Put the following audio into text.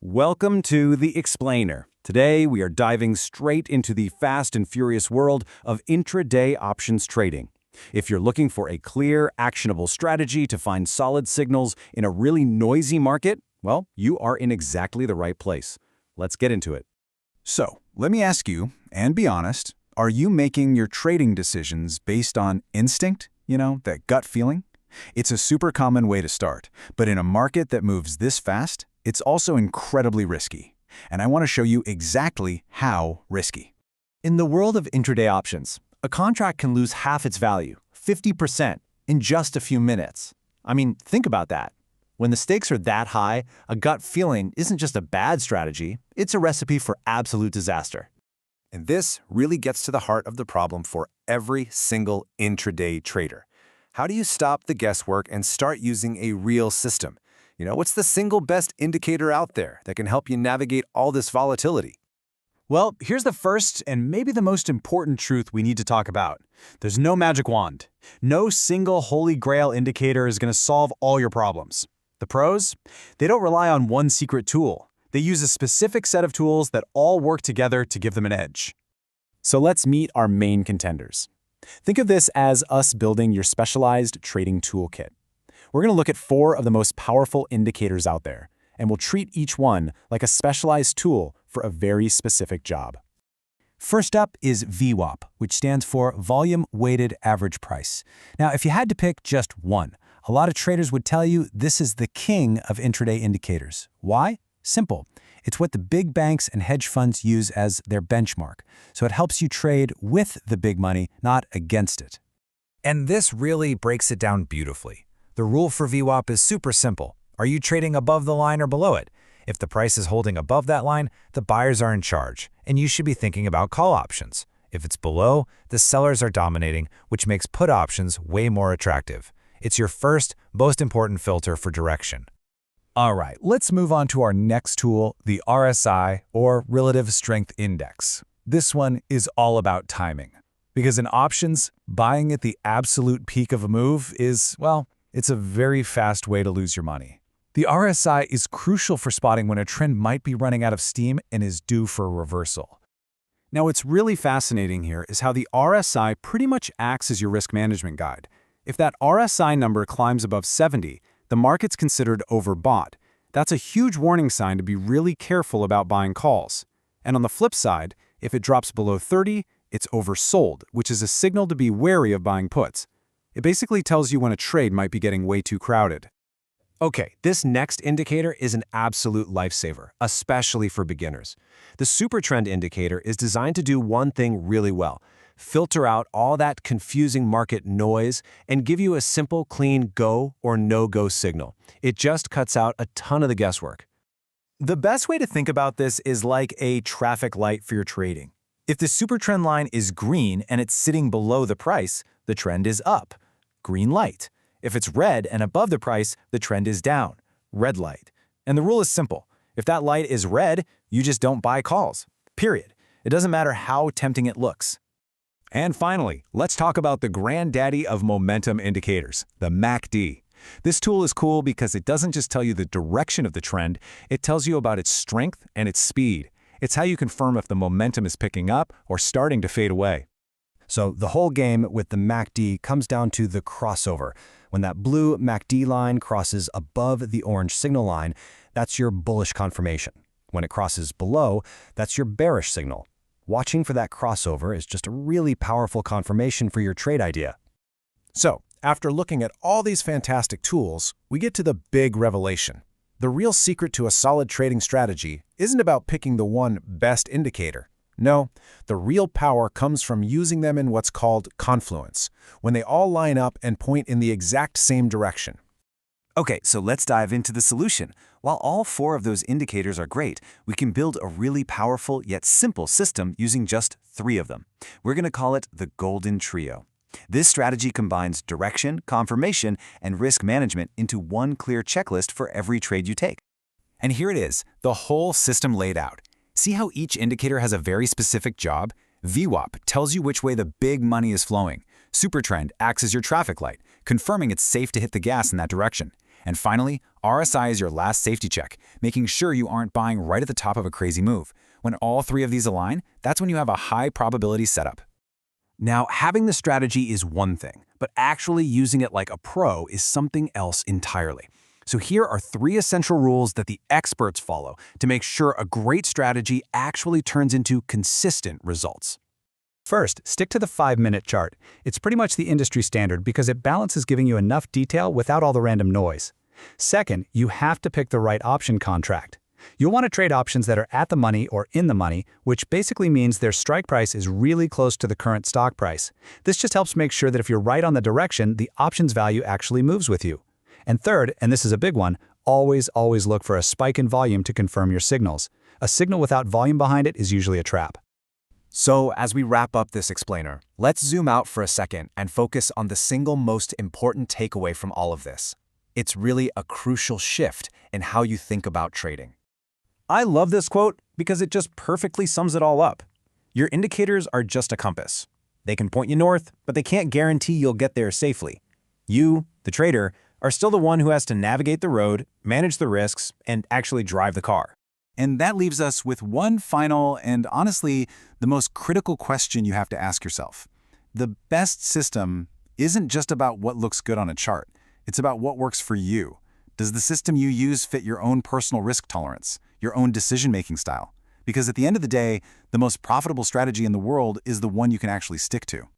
Welcome to The Explainer. Today, we are diving straight into the fast and furious world of intraday options trading. If you're looking for a clear, actionable strategy to find solid signals in a really noisy market, well, you are in exactly the right place. Let's get into it. So, let me ask you, and be honest, are you making your trading decisions based on instinct? That gut feeling? It's a super common way to start, but in a market that moves this fast, it's also incredibly risky. And I want to show you exactly how risky. In the world of intraday options, a contract can lose half its value, 50%, in just a few minutes. I mean, think about that. When the stakes are that high, a gut feeling isn't just a bad strategy, it's a recipe for absolute disaster. And this really gets to the heart of the problem for every single intraday trader. How do you stop the guesswork and start using a real system? What's the single best indicator out there that can help you navigate all this volatility? Well, here's the first and maybe the most important truth we need to talk about. There's no magic wand. No single holy grail indicator is going to solve all your problems. The pros? They don't rely on one secret tool. They use a specific set of tools that all work together to give them an edge. So let's meet our main contenders. Think of this as us building your specialized trading toolkit. We're going to look at 4 of the most powerful indicators out there, and we'll treat each one like a specialized tool for a very specific job. First up is VWAP, which stands for Volume Weighted Average Price. Now, if you had to pick just one, a lot of traders would tell you this is the king of intraday indicators. Why? Simple. It's what the big banks and hedge funds use as their benchmark, so it helps you trade with the big money, not against it. And this really breaks it down beautifully. The rule for VWAP is super simple. Are you trading above the line or below it? If the price is holding above that line, the buyers are in charge, and you should be thinking about call options. If it's below, the sellers are dominating, which makes put options way more attractive. It's your first, most important filter for direction. All right, let's move on to our next tool, the RSI, or Relative Strength Index. This one is all about timing. Because in options, buying at the absolute peak of a move is, well, it's a very fast way to lose your money. The RSI is crucial for spotting when a trend might be running out of steam and is due for a reversal. Now, what's really fascinating here is how the RSI pretty much acts as your risk management guide. If that RSI number climbs above 70, the market's considered overbought. That's a huge warning sign to be really careful about buying calls. And on the flip side, if it drops below 30, it's oversold, which is a signal to be wary of buying puts. It basically tells you when a trade might be getting way too crowded. Okay, this next indicator is an absolute lifesaver, especially for beginners. The Supertrend indicator is designed to do one thing really well: filter out all that confusing market noise and give you a simple, clean go or no-go signal. It just cuts out a ton of the guesswork. The best way to think about this is like a traffic light for your trading. If the Supertrend line is green and it's sitting below the price, the trend is up. Green light. If it's red and above the price, the trend is down. Red light. And the rule is simple. If that light is red, you just don't buy calls. Period. It doesn't matter how tempting it looks. And finally, let's talk about the granddaddy of momentum indicators, the MACD. This tool is cool because it doesn't just tell you the direction of the trend, it tells you about its strength and its speed. It's how you confirm if the momentum is picking up or starting to fade away. So the whole game with the MACD comes down to the crossover. When that blue MACD line crosses above the orange signal line, that's your bullish confirmation. When it crosses below, that's your bearish signal. Watching for that crossover is just a really powerful confirmation for your trade idea. So, after looking at all these fantastic tools, we get to the big revelation. The real secret to a solid trading strategy isn't about picking the one best indicator. No, the real power comes from using them in what's called confluence, when they all line up and point in the exact same direction. Okay, so let's dive into the solution. While all 4 of those indicators are great, we can build a really powerful yet simple system using just 3 of them. We're going to call it the Golden Trio. This strategy combines direction, confirmation, and risk management into one clear checklist for every trade you take. And here it is, the whole system laid out. See how each indicator has a very specific job? VWAP tells you which way the big money is flowing. Supertrend acts as your traffic light, confirming it's safe to hit the gas in that direction. And finally, RSI is your last safety check, making sure you aren't buying right at the top of a crazy move. When all three of these align, that's when you have a high probability setup. Now, having the strategy is one thing, but actually using it like a pro is something else entirely. So here are 3 essential rules that the experts follow to make sure a great strategy actually turns into consistent results. First, stick to the 5-minute chart. It's pretty much the industry standard because it balances giving you enough detail without all the random noise. Second, you have to pick the right option contract. You'll want to trade options that are at the money or in the money, which basically means their strike price is really close to the current stock price. This just helps make sure that if you're right on the direction, the option's value actually moves with you. And third, and this is a big one, always look for a spike in volume to confirm your signals. A signal without volume behind it is usually a trap. So, as we wrap up this explainer, let's zoom out for a second and focus on the single most important takeaway from all of this. It's really a crucial shift in how you think about trading. I love this quote because it just perfectly sums it all up. Your indicators are just a compass. They can point you north, but they can't guarantee you'll get there safely. You, the trader, are still the one who has to navigate the road, manage the risks, and actually drive the car. And that leaves us with one final and honestly, the most critical question you have to ask yourself. The best system isn't just about what looks good on a chart. It's about what works for you. Does the system you use fit your own personal risk tolerance, your own decision-making style? Because at the end of the day, the most profitable strategy in the world is the one you can actually stick to.